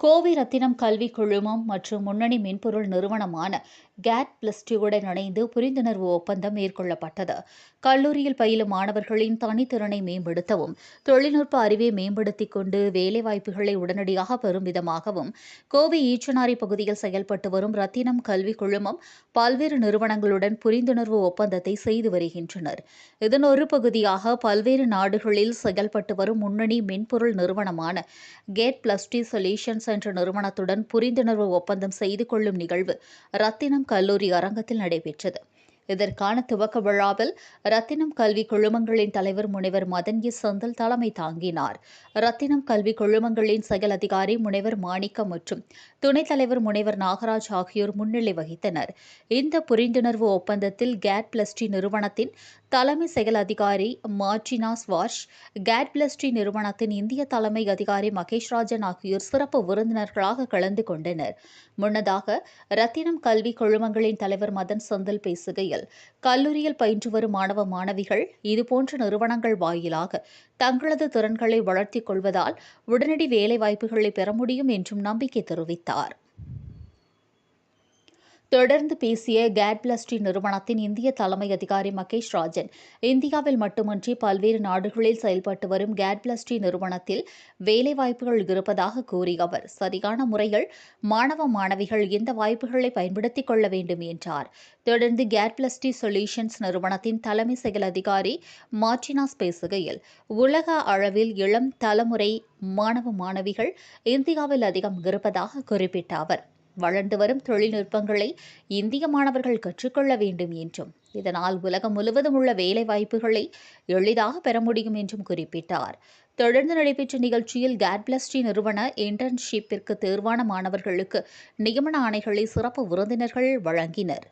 கோவை ரத்தினம் கல்விக் குழுமம் மற்றும் முன்னணி மென்பொருள் நிறுவனமான கேட்+டி-உடன் இணைந்து புரிந்துணர்வு ஒப்பந்தம் மேற்கொள்ளப்பட்டது. கல்லூரியில் பயிலும் மாணவர்களின் தனித்திறனை மேம்படுத்தவும், தொழில்நுட்ப அறிவை மேம்படுத்திக் கொண்டு வேலைவாய்ப்புகளை உடனடியாக பெறும் விதமாகவும் கோவை ஈச்சனாரி பகுதியில் செயல்பட்டு வரும் ரத்தினம் கல்விக் குழுமம் பல்வேறு நிறுவனங்களுடன் புரிந்துணர்வு ஒப்பந்தத்தை செய்து வருகின்றனர். இதன் ஒரு பகுதியாக பல்வேறு நாடுகளில் செயல்பட்டு வரும் முன்னணி மென்பொருள் நிறுவனமான கேட்+டி சொல்யூஷன்ஸ் என்ற நிறுவனத்துடன் புரிந்துணர்வு ஒப்பந்தம் செய்து கொள்ளும் நிகழ்வு ரத்தினம் கல்லூரி அரங்கத்தில் நடைபெற்றது. இதற்கான துவக்க விழாவில் ரத்தினம் கல்வி குழுமங்களின் தலைவர் முனைவர் மதன் எஸ் செந்தில் தலைமை தாங்கினார். ரத்தினம் கல்வி குழுமங்களின் செயல் அதிகாரி முனைவர் மாணிக்கம் மற்றும் துணைத் தலைவர் முனைவர் நாகராஜ் ஆகியோர் முன்னிலை வகித்தனர். இந்த புரிந்துணர்வு ஒப்பந்தத்தில் கேட்+டி நிறுவனத்தின் தலைமை செயல் அதிகாரி மார்டினா ஸ்வார்ஷ், கேட்+டி நிறுவனத்தின் இந்திய தலைமை அதிகாரி மகேஷ்ராஜன் ஆகியோர் சிறப்பு விருந்தினர்களாக கலந்து கொண்டனர். முன்னதாக ரத்தினம் கல்வி குழுமங்களின் தலைவர் மதன் செந்தில் பேசுகையில், கல்லூரியில் பயின்று வரும் மாணவ மாணவிகள் இதுபோன்ற நிறுவனங்கள் வாயிலாக தங்களது திறன்களை வளர்த்திக் கொள்வதால் உடனடி வேலைவாய்ப்புகளை பெற முடியும் என்றும் நம்பிக்கை தெரிவித்தார். தொடர்ந்து பேசிய கேட்+டி நிறுவனத்தின் இந்திய தலைமை அதிகாரி மகேஷ்ராஜன், இந்தியாவில் மட்டுமின்றி பல்வேறு நாடுகளில் செயல்பட்டு வரும் கேட்+டி நிறுவனத்தில் வேலைவாய்ப்புகள் இருப்பதாக கூறிய அவர், சரியான முறையில் மாணவ மாணவிகள் இந்த வாய்ப்புகளை பயன்படுத்திக் கொள்ள வேண்டும் என்றார். தொடர்ந்து கேட்+டி சொல்யூஷன்ஸ் நிறுவனத்தின் தலைமை செயல் அதிகாரி மார்டினாஸ் பேசுகையில், உலக அளவில் இளம் தலைமுறை மாணவ மாணவிகள் இந்தியாவில் அதிகம் இருப்பதாக குறிப்பிட்ட அவர், வளர்ந்து வரும் தொழில்நுட்பங்களை இந்திய மாணவர்கள் கற்றுக்கொள்ள வேண்டும் என்றும், இதனால் உலகம் முழுவதும் உள்ள வேலைவாய்ப்புகளை எளிதாக பெற முடியும் என்றும் குறிப்பிட்டார். தொடர்ந்து நடைபெற்ற நிகழ்ச்சியில் கேட்+டி நிறுவன இன்டர்ன்ஷிப்பிற்கு தேர்வான மாணவர்களுக்கு நியமன ஆணைகளை சிறப்பு விருந்தினர்கள் வழங்கினர்.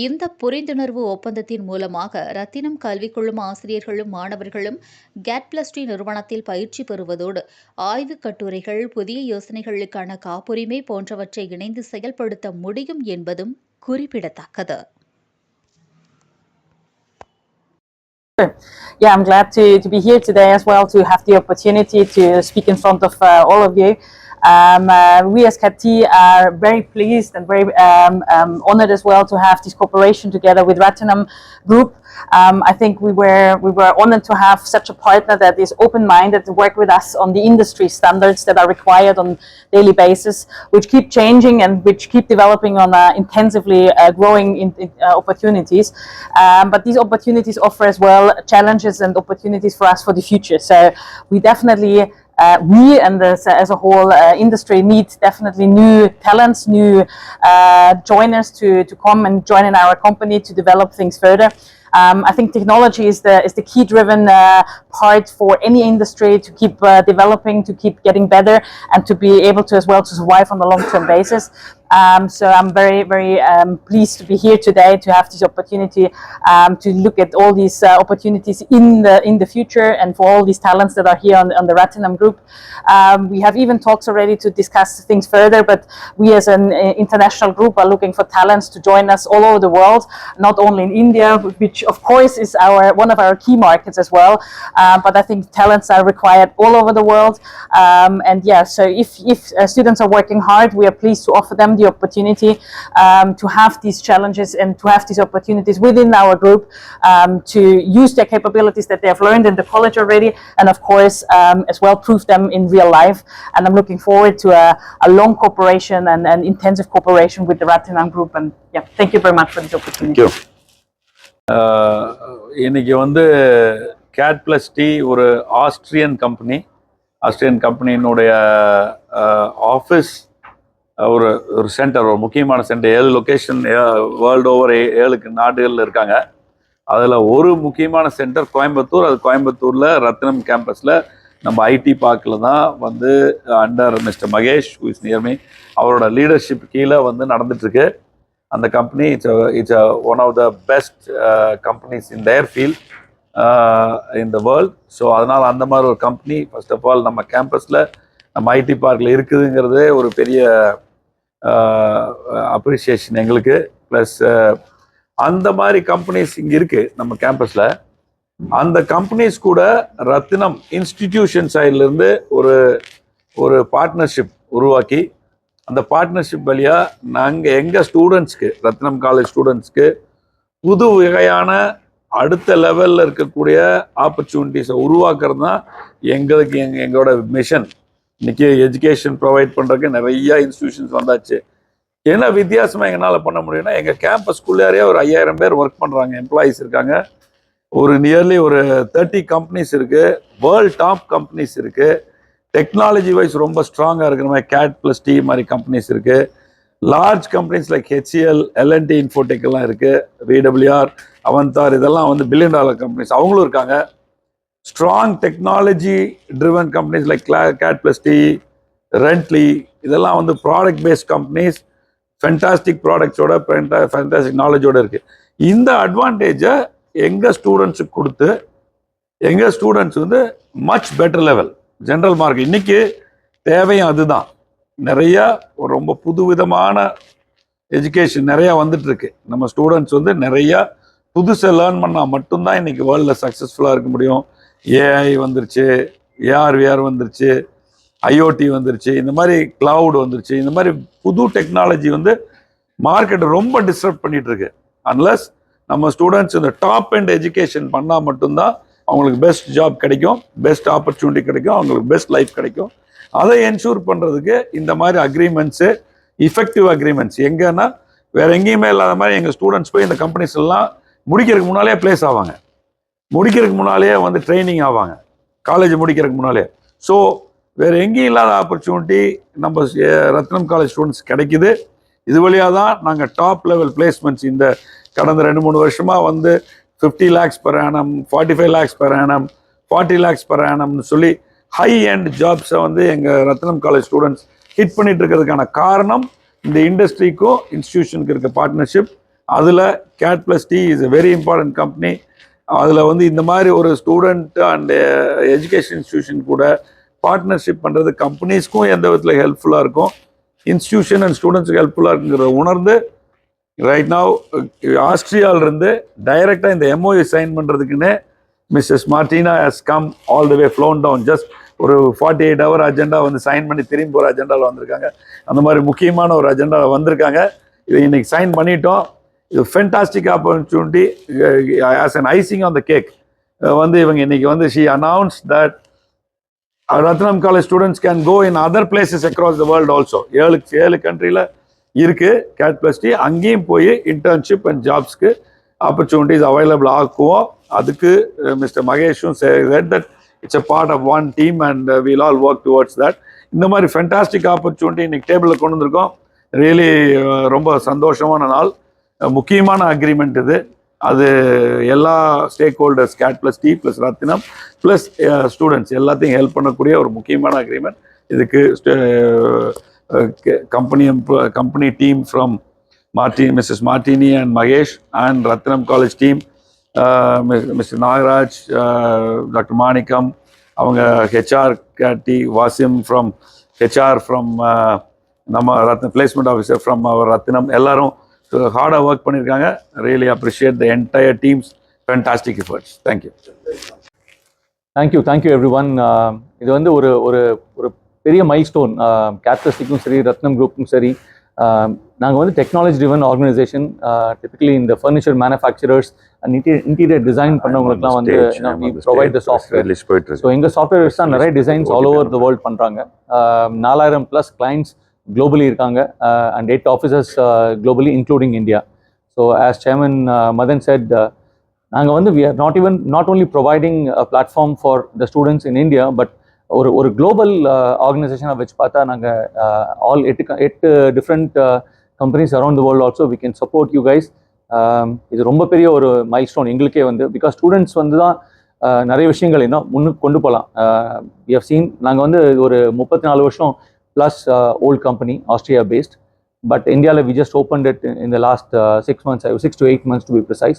இந்த புரிந்துணர்வு ஒப்பந்தத்தின் மூலமாக ரத்தினம் கல்விக் குழும ஆசிரியர்களும் மாணவர்களும் கேட்+டி நிறுவனத்தில் பயிற்சி பெறுவதோடு ஆய்வுக் கட்டுரைகள், புதிய யோசனைகளுக்கான காப்புரிமை போன்றவற்றை இணைந்து செயல்படுத்த முடியும் என்பதும் குறிப்பிடத்தக்கது. Yeah, I'm glad to be here today as well, to have the opportunity to speak in front of all of you. We as CAT are very pleased and very honored as well to have this cooperation together with Ratinam Group. I think we were honored to have such a partner that is open-minded to work with us on the industry standards that are required on daily basis, which keep changing and which keep developing on intensively growing opportunities. But these opportunities offer as well challenges and opportunities for us for the future. So we definitely we and as a whole industry need definitely new talents, new joiners to come and join in our company to develop things further. I think technology is the key driven part for any industry to keep developing, to keep getting better, and to be able to as well to survive on a long-term basis. So I'm very pleased to be here today to have this opportunity to look at all these opportunities in the future and for all these talents that are here on the Ratinam Group. We have even talks already to discuss things further, but we as an international group are looking for talents to join us all over the world, not only in India, which of course is one of our key markets as well, but I think talents are required all over the world. And yeah, so if students are working hard, we are pleased to offer them the opportunity to have these challenges and to have these opportunities within our group, to use their capabilities that they have learned in the college already, and of course as well prove them in real life. And I'm looking forward to a long cooperation and intensive cooperation with the Ratinam Group. And yeah, thank you very much for this opportunity. Thank you. இன்னைக்கு கேட்+டி ஒரு Austrian கம்பெனியினுடைய office ஒரு centre, ஒரு முக்கியமான centre, 7 location world over 7 நாடுகளில் இருக்காங்க. அதில் ஒரு முக்கியமான சென்டர் கோயம்புத்தூர். அது கோயம்புத்தூரில் ரத்னம் கேம்பஸில் நம்ம ஐடி பார்க்கில் தான் under mister Mahesh who is near me, அவரோட லீடர்ஷிப் கீழே நடந்துட்டுருக்கு. அந்த company it's one of the best companies in their field in the world. So அதனால் அந்த மாதிரி ஒரு கம்பெனி ஃபர்ஸ்ட் ஆஃப் ஆல் நம்ம கேம்பஸில் நம்ம ஐடி பார்க்கில் இருக்குதுங்கிறதே ஒரு பெரிய அப்ரிசியேஷன் எங்களுக்கு. ப்ளஸ் அந்த மாதிரி கம்பெனிஸ் இங்கே இருக்குது நம்ம கேம்பஸில். அந்த கம்பெனிஸ் கூட ரத்தினம் இன்ஸ்டிடியூஷன் சைட்லேருந்து ஒரு ஒரு பார்ட்னர்ஷிப் உருவாக்கி அந்த பார்ட்னர்ஷிப் வழியாக நாங்கள் எங்கள் ஸ்டூடெண்ட்ஸ்க்கு ரத்னம் காலேஜ் ஸ்டூடெண்ட்ஸ்க்கு புது வகையான அடுத்த லெவலில் இருக்கக்கூடிய ஆப்பர்ச்சுனிட்டிஸை உருவாக்குறது தான் எங்களுக்கு எங்களோட மிஷன். இன்றைக்கி எஜுகேஷன் ப்ரொவைட் பண்ணுறதுக்கு நிறையா இன்ஸ்டிடியூஷன்ஸ் வந்தாச்சு. என்ன வித்தியாசமாக எங்களால் பண்ண முடியும்னா எங்கள் கேம்பஸ்குள்ளாரே ஒரு 5000 பேர் ஒர்க் பண்ணுறாங்க, எம்ப்ளாயீஸ் இருக்காங்க. ஒரு நியர்லி ஒரு 30 கம்பெனிஸ் இருக்குது, வேர்ல்ட் டாப் கம்பெனிஸ் இருக்குது. டெக்னாலஜி வைஸ் ரொம்ப ஸ்ட்ராங்காக இருக்கிற மாதிரி CAT+T மாதிரி கம்பெனிஸ் இருக்குது. Large companies like HCL, L&T Infotech எல்லாம் இருக்குது. VWR, அவந்தார் இதெல்லாம் வந்து $1 billion கம்பெனிஸ் அவங்களும் இருக்காங்க. Strong technology driven companies like CAT+T, ரெண்ட்லி இதெல்லாம் வந்து ப்ராடக்ட் பேஸ்ட் கம்பெனிஸ், ஃபென்டாஸ்டிக் ப்ராடக்ட்ஸோட ஃபென்டாஸ்டிக் நாலேஜோடு இருக்குது. இந்த அட்வான்டேஜை எங்கள் ஸ்டூடெண்ட்ஸுக்கு கொடுத்து எங்கள் ஸ்டூடெண்ட்ஸ் வந்து much better level general mark இன்றைக்கி தேவையும் அதுதான். நிறையா ஒரு ரொம்ப புதுவிதமான எஜுகேஷன் நிறையா வந்துட்டுருக்கு. நம்ம ஸ்டூடெண்ட்ஸ் வந்து நிறையா புதுசாக லேர்ன் பண்ணால் மட்டும்தான் இன்றைக்கி வேர்ல்டில் சக்ஸஸ்ஃபுல்லாக இருக்க முடியும். AI வந்துருச்சு, AR/VR வந்துருச்சு, IoT வந்துருச்சு, இந்த மாதிரி கிளவுட் வந்துருச்சு. இந்த மாதிரி புது டெக்னாலஜி வந்து மார்க்கெட்டை ரொம்ப டிஸ்டர்ப் பண்ணிகிட்ருக்கு. அன்லஸ் நம்ம ஸ்டூடெண்ட்ஸ் இந்த டாப் அண்ட் எஜுகேஷன் பண்ணால் மட்டும்தான் அவங்களுக்கு பெஸ்ட் ஜாப் கிடைக்கும், பெஸ்ட் ஆப்பர்ச்சுனிட்டி கிடைக்கும், அவங்களுக்கு பெஸ்ட் லைஃப் கிடைக்கும். அதை என்ஷூர் பண்ணுறதுக்கு இந்த மாதிரி அக்ரிமெண்ட்ஸு, இஃபெக்டிவ் அக்ரிமெண்ட்ஸ் எங்கன்னா வேறு எங்கேயுமே இல்லாத மாதிரி எங்கள் ஸ்டூடெண்ட்ஸ் போய் இந்த கம்பெனிஸ் எல்லாம் முடிக்கிறதுக்கு முன்னாலே பிளேஸ் ஆவாங்க, முடிக்கிறதுக்கு முன்னாலே வந்து ட்ரைனிங் ஆவாங்க, காலேஜ் முடிக்கிறதுக்கு முன்னாலே. ஸோ வேறு எங்கேயும் இல்லாத ஆப்பர்ச்சுனிட்டி நம்ம ரத்னம் காலேஜ் ஸ்டூடெண்ட்ஸ் கிடைக்குது. இது வழியாக தான் நாங்கள் டாப் லெவல் பிளேஸ்மெண்ட்ஸ் இந்த கடந்த 2-3 வருஷமாக வந்து 50 lakhs per annum, 45 lakhs per annum, 40 lakhs per annumனு சொல்லி ஹை எண்ட் ஜாப்ஸை வந்து எங்கள் ரத்னம் காலேஜ் ஸ்டூடெண்ட்ஸ் ஹிட் பண்ணிட்டு இருக்கிறதுக்கான காரணம் இந்த இண்டஸ்ட்ரிக்கும் இன்ஸ்டிடியூஷனுக்கு இருக்க பார்ட்னர்ஷிப். அதில் CAT+T is a very important company. அதில் வந்து இந்த மாதிரி ஒரு ஸ்டூடெண்ட் அண்ட் எஜுகேஷன் இன்ஸ்டிடியூஷன் கூட பார்ட்னர்ஷிப் பண்ணுறது கம்பெனிஸ்க்கும் எந்த விதத்தில் ஹெல்ப்ஃபுல்லாக இருக்கும், இன்ஸ்டிடியூஷன் அண்ட் ஸ்டூடெண்ட்ஸுக்கு ஹெல்ப்ஃபுல்லாக இருக்குங்கிறத உணர்ந்து ரைட் நவ் ஆஸ்திரியாவிலிருந்து டைரெக்டாக இந்த MOU சைன் பண்ணுறதுக்குன்னு Mrs Martina has come all the way flown down. Just ஒரு 48 hour அஜெண்டா வந்து சைன் பண்ணி திரும்பி போகிற அஜெண்டாவில் வந்திருக்காங்க. அந்த மாதிரி முக்கியமான ஒரு அஜெண்டாவில் வந்திருக்காங்க. இதை இன்னைக்கு சைன் பண்ணிட்டோம். இது fantastic opportunity as an icing on the cake. வந்து இவங்க இன்னைக்கு வந்து she announce that Ratnam college students can go in other places across the world also. 7 கண்ட்ரியில் இருக்குது CAT+T. அங்கேயும் போய் இன்டர்ன்ஷிப் அண்ட் ஜாப்ஸ்க்கு ஆப்பர்ச்சுனிட்டிஸ் அவைலபிள் ஆக்குவோம். அதுக்கு மிஸ்டர் மகேஷும் said that it's a part of one team and we'll all work towards that. இந்த மாதிரி ஃபென்டாஸ்டிக் ஆப்பர்ச்சுனிட்டி இன்னைக்கு டேபிளில் கொண்டு வந்திருக்கோம். ரியலி ரொம்ப சந்தோஷமான நாள். முக்கியமான அக்ரிமெண்ட் இது. அது எல்லா ஸ்டேக் ஹோல்டர்ஸ் CAT+T ப்ளஸ் ரத்னம் ப்ளஸ் ஸ்டூடெண்ட்ஸ் எல்லாத்தையும் ஹெல்ப் பண்ணக்கூடிய ஒரு முக்கியமான அக்ரிமெண்ட். இதுக்கு company team from Mrs. Martini and Magesh and Ratnam College team, Mr. Nagaraj, Dr. Manikam, avanga HR CAT, Wasim from HR from நம்ம Ratnam placement officer from our Ratnam எல்லாரும் ஹார்டாக work பண்ணியிருக்காங்க. Really appreciate the entire teams fantastic efforts. Thank you every one. இது வந்து ஒரு ஒரு ஒரு பெரிய மைல்ஸ்டோன். CAT+Tக்கும் சரி, ரத்னம் குரூப்புக்கும் சரி. நாங்கள் வந்து டெக்னாலஜி ட்ரிவன் ஆர்கனைசேஷன். டிபிக்கலி இந்த furniture manufacturers and interior design பண்ணவங்களுக்குலாம் வந்து ப்ரொவைட் த சாஃப்ட்வேர். ஸோ எங்கள் சாஃப்ட்வேர்ஸ் தான் நிறைய designs all over the world பண்ணுறாங்க. 4000+ கிளைண்ட்ஸ் globally இருக்காங்க and 8 offices globally including India. So as Chairman Madan said, நாங்கள் வந்து we are not only providing a platform for the students in India, but ஒரு global ஆர்கனைசேஷனை வச்சு பார்த்தா நாங்கள் all 8 different companies around the world also we can support you guys. இது ரொம்ப பெரிய ஒரு மைல்ஸ்டோன் எங்களுக்கே வந்து. பிகாஸ் ஸ்டூடெண்ட்ஸ் வந்து தான் நிறைய விஷயங்கள் இன்னும் முன்னுக்கு கொண்டு போகலாம். வி ஹவ் சீன் நாங்கள் வந்து ஒரு 34 வருஷம் plus old company, Austria based, but India we just opened it in the last 6 months, 6 to 8 months to be precise.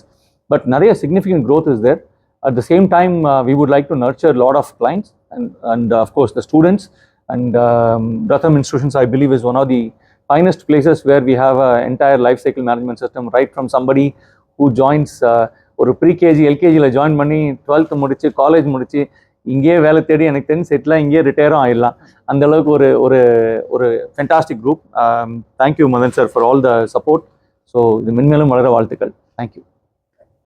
But nariya significant growth is there. At the same time, we would like to nurture a lot of clients and of course the students. And Ratnam Institutions, I believe, is one of the finest places where we have an entire life cycle management system, right from somebody who joins ஒரு pre-KG LKG join பண்ணி 12th முடிச்சு college முடிச்சு இங்கேயே வேலை தேடி எனக்கு தெரிஞ்சு செட்டிலாக இங்கேயே ரிட்டையரும் ஆயிடலாம். அந்த அளவுக்கு ஒரு ஒரு ஒரு fantastic group. Thank you Madan sir for all the support. So இது மென்மேலும் வளர வாழ்த்துக்கள். தேங்க்யூ.